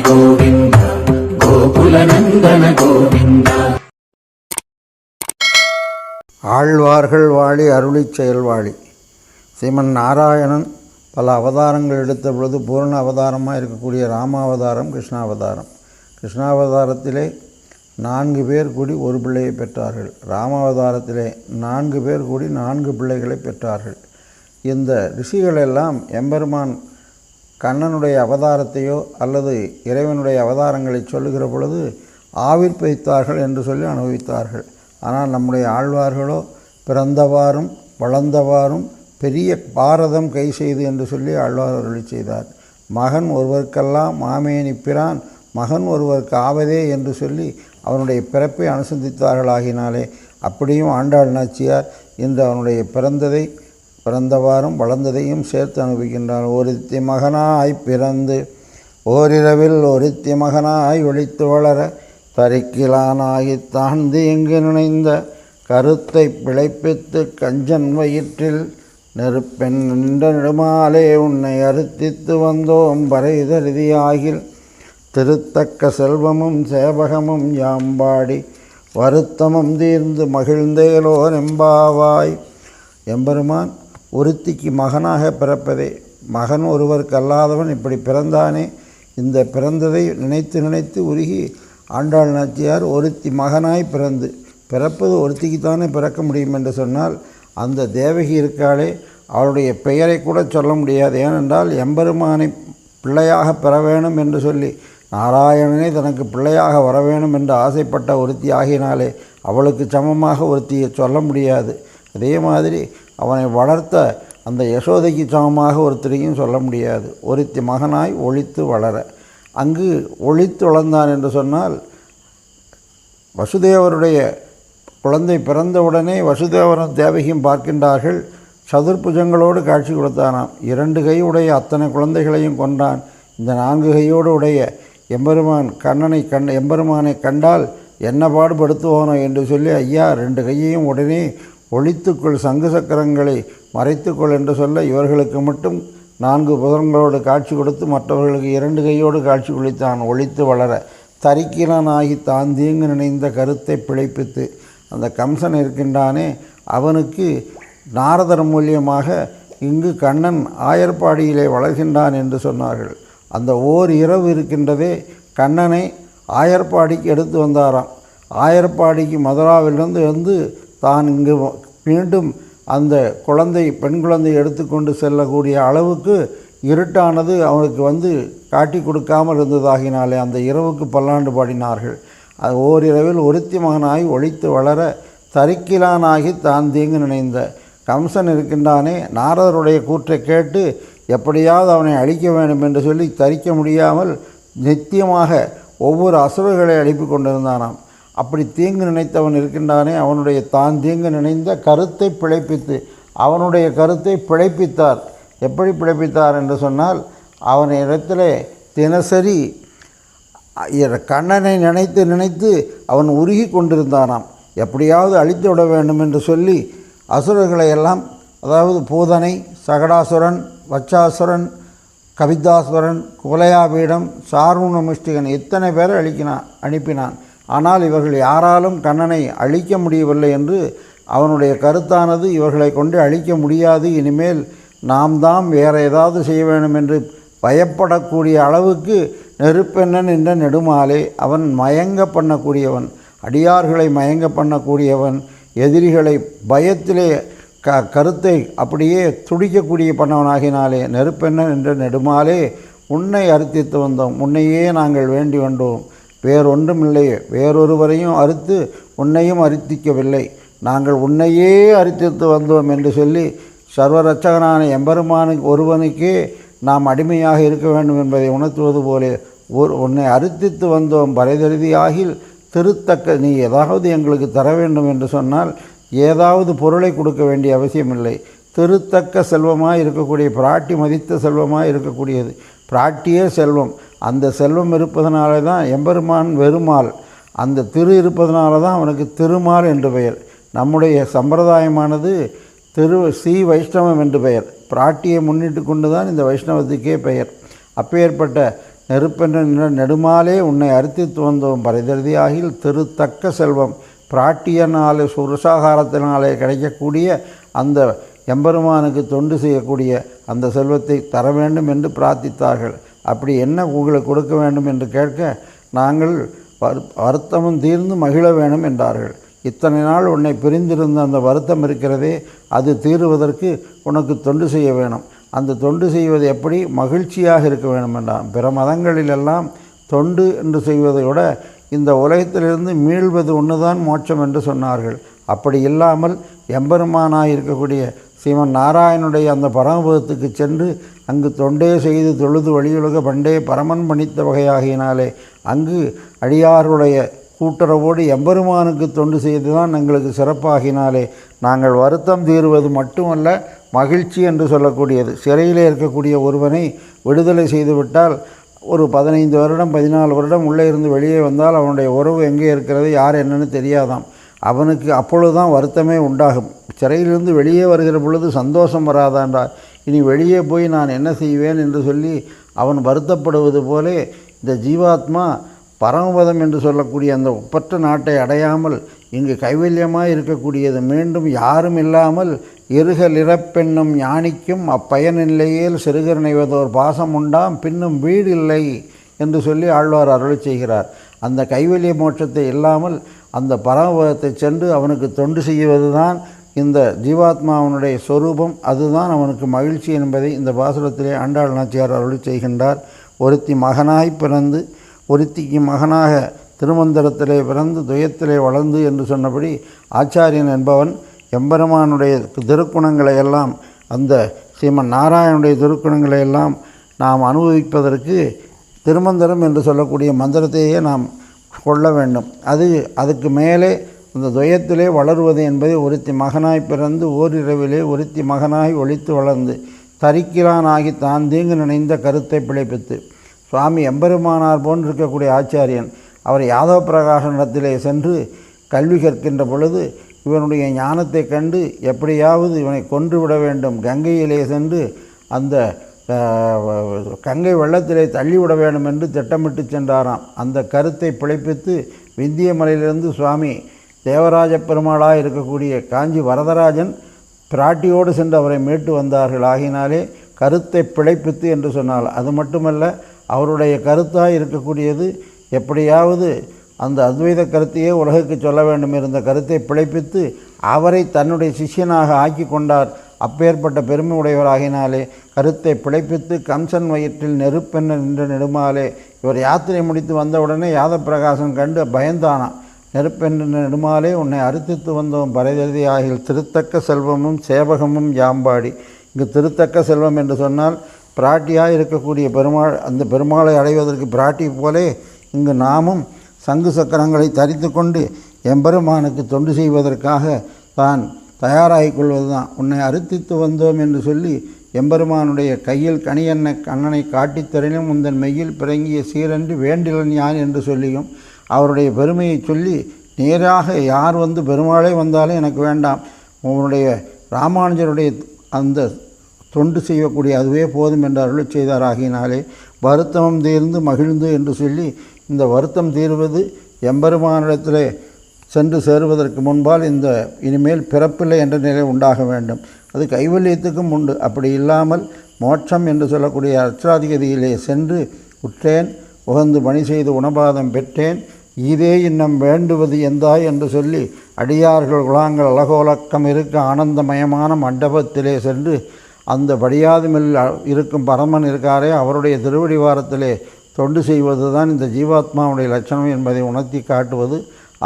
கோவிந்த கோகுலநந்தன கோவிந்த. ஆழ்வார்கள் வாழி அருளிச் செயல்வாழி. ஸ்ரீமன் நாராயணன் பல அவதாரங்கள் எடுத்த பொழுது பூர்ண அவதாரமாக இருக்கக்கூடிய ராமாவதாரம், கிருஷ்ணாவதாரம். கிருஷ்ணாவதாரத்திலே 4 பேர் கூடி ஒரு பிள்ளையை பெற்றார்கள். ராமாவதாரத்திலே 4 பேர் கூடி 4 பிள்ளைகளை பெற்றார்கள். இந்த ரிஷிகளெல்லாம் எம்பெருமான் கண்ணனுடைய அவதாரத்தையோ அல்லது இறைவனுடைய அவதாரங்களை சொல்லுகிற பொழுது ஆவிர்ப்பதித்தார்கள் என்று சொல்லி அனுபவித்தார்கள். ஆனால் நம்முடைய ஆழ்வார்களோ பிறந்தவாறும் வளர்ந்தவாறும் பெரிய பாரதம் கை செய்து என்று சொல்லி ஆழ்வார் அருளி செய்தார். மகன் ஒருவருக்கெல்லாம் மாமேனி பிரான், மகன் ஒருவருக்கு ஆவதே என்று சொல்லி அவனுடைய பிறப்பை அனுசந்தித்தார்களாகினாலே அப்படியும் ஆண்டாள் நாச்சியார் இன்று அவனுடைய பிறந்தவாறும் வளர்ந்ததையும் சேர்த்து அனுபவிக்கின்றான். ஒருத்தி மகனாய் பிறந்து ஓரிரவில் ஒருத்தி மகனாய் ஒளித்து வளர தரிக்கிலானாகி தாழ்ந்து எங்கு நினைந்த கருத்தை பிழைப்பித்து கஞ்சன் வயிற்றில் நெருப்பெண் நின்ற நெடுமாலே உன்னை அறுத்தித்து வந்தோம் பறைதருதியாகில் திருத்தக்க செல்வமும் சேவகமும் யாம்பாடி வருத்தமும் தீர்ந்து மகிழ்ந்தேலோ நெம்பாவாய். எம்பெருமான் ஒருத்திக்கு மகனாக பிறப்பதே, மகன் ஒருவருக்கு அல்லாதவன் இப்படி பிறந்தானே, இந்த பிறந்ததை நினைத்து நினைத்து உருகி ஆண்டாள் நாச்சியார் ஒருத்தி மகனாய் பிறப்பது ஒருத்திக்குத்தானே பிறக்க முடியும் என்று சொன்னால், அந்த தேவகி இருக்காளே அவளுடைய பெயரை கூட சொல்ல முடியாது. ஏனென்றால் எம்பெருமானை பிள்ளையாக பெற வேணும் என்று சொல்லி நாராயணனே தனக்கு பிள்ளையாக வர வேணும் என்று ஆசைப்பட்ட ஒருத்தி ஆகினாலே அவளுக்கு சமமாக ஒருத்தியை சொல்ல முடியாது. அதே மாதிரி அவனை வளர்த்த அந்த யசோதைக்கு சமமாக ஒருத்தரையும் சொல்ல முடியாது. ஒருத்தி மகனாய் ஒளித்து வளர, அங்கு ஒளித்து வளர்ந்தான் என்று சொன்னால் வசுதேவருடைய குழந்தை பிறந்தவுடனே வசுதேவரும் தேவகியும் பார்க்கின்றார்கள். சதுர்புஜங்களோடு காட்சி கொடுத்தானாம். 2 கை உடைய அத்தனை குழந்தைகளையும் கொண்டான். இந்த 4 கையோடு உடைய எம்பெருமானை கண்டால் என்ன பாடுபடுத்துவானோ என்று சொல்லி, ஐயா 2 கையையும் உடனே ஒளித்துக்குள் சங்கு சக்கரங்களை மறைத்துக்கொள் என்று சொல்ல, இவர்களுக்கு மட்டும் 4 புதங்களோடு காட்சி கொடுத்து மற்றவர்களுக்கு 2 கையோடு காட்சி கொடுத்தான். ஒளித்து வளர தரிக்கிலானாகி தான் தீங்கு நினைந்த கருத்தை பிழைப்பித்து, அந்த கம்சன் இருக்கின்றானே அவனுக்கு நாரதர் மூலியமாக இங்கு கண்ணன் ஆயர்பாடியிலே வளர்கின்றான் என்று சொன்னார்கள். அந்த ஓர் இரவு இருக்கின்றதே, கண்ணனை ஆயர்பாடிக்கு எடுத்து வந்தாராம். ஆயர்பாடிக்கு மதுராவிலிருந்து வந்து தான் இங்கு மீண்டும் அந்த பெண் குழந்தை எடுத்துக்கொண்டு செல்லக்கூடிய அளவுக்கு இருட்டானது அவனுக்கு வந்து காட்டி கொடுக்காமல் இருந்ததாகினாலே அந்த இரவுக்கு பல்லாண்டு பாடினார்கள். அது ஓரிரவில் ஒருத்தி மகனாய் ஒளித்து வளர தரிக்கிலானாகி தான் தீங்கு நினைந்த கம்சன் இருக்கின்றானே, நாரதருடைய கூற்றை கேட்டு எப்படியாவது அவனை அழிக்க வேண்டும் என்று சொல்லி தரிக்க முடியாமல் நித்தியமாக ஒவ்வொரு அசுரர்களை எழுப்பி கொண்டிருந்தானாம். அப்படி தீங்கு நினைத்தவன் இருக்கின்றானே, அவனுடைய தான் தீங்கு நினைந்த கருத்தை பிழைப்பித்து, அவனுடைய கருத்தை பிழைப்பித்தார். எப்படி பிழைப்பித்தார் என்று சொன்னால், அவனிடத்திலே தினசரி கண்ணனை நினைத்து நினைத்து அவன் உருகி கொண்டிருந்தானாம். எப்படியாவது அழித்து விட வேண்டும் என்று சொல்லி அசுரர்களை எல்லாம், அதாவது பூதனை, சகடாசுரன், வச்சாசுரன், கவிதாசுரன், குவலயாபீடம், சார்வணமுஷ்டிகன் இத்தனை பேரை அனுப்பினான். ஆனால் இவர்கள் யாராலும் கண்ணனை அழிக்க முடியவில்லை என்று அவனுடைய கருத்தானது, இவர்களை கொண்டு அழிக்க முடியாது, இனிமேல் நாம் தான் வேறு ஏதாவது செய்ய வேண்டும் என்று பயப்படக்கூடிய அளவுக்கு நெருப்பெண்ணன் என்ற நெடுமாலே அவன் மயங்க பண்ணக்கூடியவன், அடியார்களை மயங்க பண்ணக்கூடியவன், எதிரிகளை பயத்திலே கருத்தை அப்படியே துடிக்கக்கூடிய பண்ணவனாகினாலே நெருப்பெண்ணன் என்ற நெடுமாலே உன்னை அறுத்தித்து வந்தோம், உன்னையே நாங்கள் வேண்டி வந்தோம், வேறொன்றுமில்லை, வேறொருவரையும் அறுத்து உன்னையும் அறுத்திக்கவில்லை, நாங்கள் உன்னையே அறுத்தித்து வந்தோம் என்று சொல்லி சர்வரட்சகனான எம்பெருமானுக்கு ஒருவனுக்கே நாம் அடிமையாக இருக்க வேண்டும் என்பதை உணர்த்துவது போலே உன்னை அறுத்தித்து வந்தோம் பறைதருதியாகில் திருத்தக்க, நீ ஏதாவது எங்களுக்கு தர வேண்டும் என்று சொன்னால் ஏதாவது பொருளை கொடுக்க வேண்டிய அவசியமில்லை. திருத்தக்க செல்வமாக இருக்கக்கூடிய, பிராட்டி மதித்த செல்வமாக இருக்கக்கூடியது, பிராட்டியே செல்வம். அந்த செல்வம் இருப்பதனால தான் எம்பெருமான் வெறுமால், அந்த திரு இருப்பதனால தான் அவனுக்கு திருமால் என்று பெயர். நம்முடைய சம்பிரதாயமானது ஸ்ரீ வைஷ்ணவம் என்று பெயர். பிராட்டியை முன்னிட்டு கொண்டு தான் இந்த வைஷ்ணவத்துக்கே பெயர். அப்பேற்பட்ட நெருப்பென்ற நெடுமாலே உன்னை அறுத்தித்து வந்தோம் பரிதருதியாகில் திருத்தக்க செல்வம் பிராட்டியனாலே சுரசாகாரத்தினாலே கிடைக்கக்கூடிய அந்த எம்பெருமானுக்கு தொண்டு செய்யக்கூடிய அந்த செல்வத்தை தர வேண்டும் என்று பிரார்த்தித்தார்கள். அப்படி என்ன உங்களுக்கு கொடுக்க வேண்டும் என்று கேட்க, நாங்கள் வருத்தமும் தீர்ந்து மகிழ வேணும் என்றார்கள். இத்தனை நாள் உன்னை பிரிந்திருந்த அந்த வருத்தம் இருக்கிறதே, அது தீருவதற்கு உனக்கு தொண்டு செய்ய வேணும். அந்த தொண்டு செய்வது எப்படி? மகிழ்ச்சியாக இருக்க வேண்டும் என்றான். பிற மதங்களிலெல்லாம் தொண்டு என்று செய்வதை விட இந்த உலகத்திலிருந்து மீள்வது ஒன்றுதான் மோட்சம் என்று சொன்னார்கள். அப்படி இல்லாமல் எம்பெருமானாக இருக்கக்கூடிய ஸ்ரீமன் நாராயணனுடைய அந்த பரமபதத்துக்கு சென்று அங்கு தொண்டே செய்து தொழுது வழியுலக பண்டே பரமன் பணித்த வகையாகினாலே அங்கு அடியாருடைய கூட்டுறவோடு எம்பெருமானுக்கு தொண்டு செய்து தான் எங்களுக்கு சிறப்பாகினாலே நாங்கள் வருத்தம் தீருவது மட்டுமல்ல, மகிழ்ச்சி என்று சொல்லக்கூடியது. சிறையிலே இருக்கக்கூடிய ஒருவனை விடுதலை செய்துவிட்டால் ஒரு 15 வருடம் 14 வருடம் உள்ளே இருந்து வெளியே வந்தால் அவனுடைய உறவு எங்கே இருக்கிறது, யார் என்னன்னு தெரியாதாம். அவனுக்கு அப்பொழுதுதான் வருத்தமே உண்டாகும். சிறையிலிருந்து வெளியே வருகிற பொழுது சந்தோஷம் வராதான்றார். இனி வெளியே போய் நான் என்ன செய்வேன் என்று சொல்லி அவன் வருத்தப்படுவது போலே இந்த ஜீவாத்மா பரமபதம் என்று சொல்லக்கூடிய அந்த ஒப்பற்ற நாட்டை அடையாமல் இங்கு கைவல்யமாக இருக்கக்கூடியது மீண்டும் யாரும் இல்லாமல் இருகலிறப்பெண்ணும் ஞானிக்கும் அப்பயனில்லையேல் சிறுகர் நெய்வதோர் பாசம் உண்டாம் பின்னும் வீடு இல்லை என்று சொல்லி ஆழ்வார் அருளி செய்கிறார். அந்த கைவல்ய மோட்சத்தை இல்லாமல் அந்த பரமபதத்தை சென்று அவனுக்கு தொண்டு செய்வது தான் இந்த ஜீவாத்மாவனுடைய சொரூபம். அதுதான் அவனுக்கு மகிழ்ச்சி என்பதை இந்த பாசுரத்திலே ஆண்டாள் நாச்சியார் அருளி செய்கின்றார். ஒருத்தி மகனாய் பிறந்து ஒருத்திக்கு மகனாக திருமந்திரத்திலே பிறந்து துயத்திலே வளர்ந்து என்று சொன்னபடி ஆச்சாரியன் என்பவன் எம்பெருமானுடைய திருக்குணங்களை எல்லாம் அந்த ஸ்ரீமன் நாராயணனுடைய திருக்குணங்களை எல்லாம் நாம் அனுபவிப்பதற்கு திருமந்திரம் என்று சொல்லக்கூடிய மந்திரத்தையே நாம் கொள்ள வேண்டும். அதுக்கு மேலே அந்த துயத்திலே வளருவது என்பதை ஒருத்தி மகனாய் பிறந்து ஓரிரவிலே ஒருத்தி மகனாய் ஒளித்து வளர்ந்து தரிக்கிறானாகி தான் தீங்கு நினைந்த கருத்தை பிழைப்பித்து சுவாமி எம்பெருமானார் போன்று இருக்கக்கூடிய ஆச்சாரியன் அவர் யாதவ பிரகாசனிடத்திலே சென்று கல்வி கற்கின்ற பொழுது இவனுடைய ஞானத்தை கண்டு எப்படியாவது இவனை கொன்றுவிட வேண்டும், கங்கையிலே சென்று அந்த கங்கை வெள்ளத்திலே தள்ளிவிட வேண்டும் என்று திட்டமிட்டு சென்றாராம். அந்த கருத்தை பிழைப்பித்து விந்திய மலையிலிருந்து சுவாமி தேவராஜ பெருமாளாக இருக்கக்கூடிய காஞ்சி வரதராஜன் பிராட்டியோடு சென்று அவரை மீட்டு வந்தார்கள். ஆகினாலே கருத்தை பிழைப்பித்து என்று சொன்னால் அது மட்டுமல்ல, அவருடைய கருத்தாக இருக்கக்கூடியது எப்படியாவது அந்த அத்வைத கருத்தையே உலகுக்கு சொல்ல வேண்டும் இருந்த கருத்தை பிழைப்பித்து அவரை தன்னுடைய சிஷ்யனாக ஆக்கி கொண்டார். அப்பேற்பட்ட பெருமை உடையவராகினாலே கருத்தை பிழைப்பித்து கம்சன் வயிற்றில் நெருப்பென்ன நின்ற நெடுமாலே இவர் யாத்திரை முடித்து வந்தவுடனே யாதப்பிரகாசன் கண்டு பயந்தானான். நெருப்பென்ற நெடுமாலே உன்னை அறுத்தித்து வந்தோம் பரதெழுதி ஆகில் திருத்தக்க செல்வமும் சேவகமும் யாம்பாடி. இங்கு திருத்தக்க செல்வம் என்று சொன்னால் பிராட்டியாக இருக்கக்கூடிய பெருமாள், அந்த பெருமாளை அடைவதற்கு பிராட்டி போலே இங்கு நாமும் சங்கு சக்கரங்களை தரித்து கொண்டு எம்பெருமானுக்கு தொண்டு செய்வதற்காக தான் தயாராகிக் கொள்வது தான். உன்னை அறுத்தித்து வந்தோம் என்று சொல்லி எம்பெருமானுடைய கையில் கனியன்ன கண்ணனை காட்டித்தரினும் உந்தன் மெய்யில் பிறங்கிய சீரன்று வேண்டிலன் யான் என்று சொல்லியும் அவருடைய பெருமையை சொல்லி நேராக யார் வந்து பெருமாளே வந்தாலும் எனக்கு வேண்டாம், உன்னுடைய ராமானுஜருடைய அந்த தொண்டு செய்யக்கூடிய அதுவே போதும் என்று அருளச் செய்தாராகினாலே வருத்தமும் தீர்ந்து மகிழ்ந்து என்று சொல்லி இந்த வருத்தம் தீர்வது எம்பெருமானிடத்திலே சென்று சேருவதற்கு முன்பால் இந்த இனிமேல் பிறப்பில்லை என்ற நிலை உண்டாக வேண்டும். அது கைவல்யத்துக்கும் உண்டு. அப்படி இல்லாமல் மோட்சம் என்று சொல்லக்கூடிய அர்ச்சாதிகதியிலே சென்று உற்றேன், உகந்து பணி செய்து உணபாதம் பெற்றேன், இதே இன்னம் வேண்டுவது எந்தாய் என்று சொல்லி அடியார்கள் குலாங்கள் அலகோலக்கம் இருக்க ஆனந்தமயமான மண்டபத்திலே சென்று அந்த படியாதுமில் இருக்கும் பரமன் இருக்காரே அவருடைய திருவடிவாரத்திலே தொண்டு செய்வது தான் இந்த ஜீவாத்மாவுடைய லட்சணம் என்பதை உணர்த்தி காட்டுவது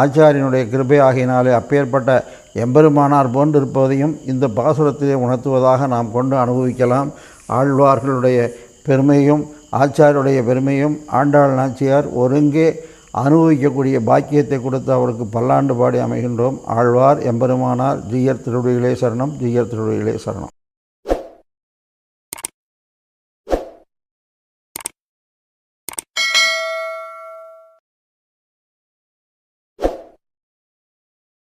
ஆச்சாரியனுடைய கிருபை ஆகினாலே அப்பேற்பட்ட எம்பெருமானார் போன்றிருப்பதையும் இந்த பாசுரத்திலே உணர்த்துவதாக நாம் கொண்டு அனுபவிக்கலாம். ஆழ்வார்களுடைய பெருமையும் ஆச்சாரியருடைய பெருமையும் ஆண்டாள் நாச்சியார் ஒருங்கே அனுபவிக்கக்கூடிய பாக்கியத்தை கொடுத்து அவருக்கு பல்லாண்டு பாடி அமைகின்றோம். ஆழ்வார் எம்பெருமானார் ஜீயர் திருவடிகளே சரணம், ஜீயர் திருவடிகளே சரணம்.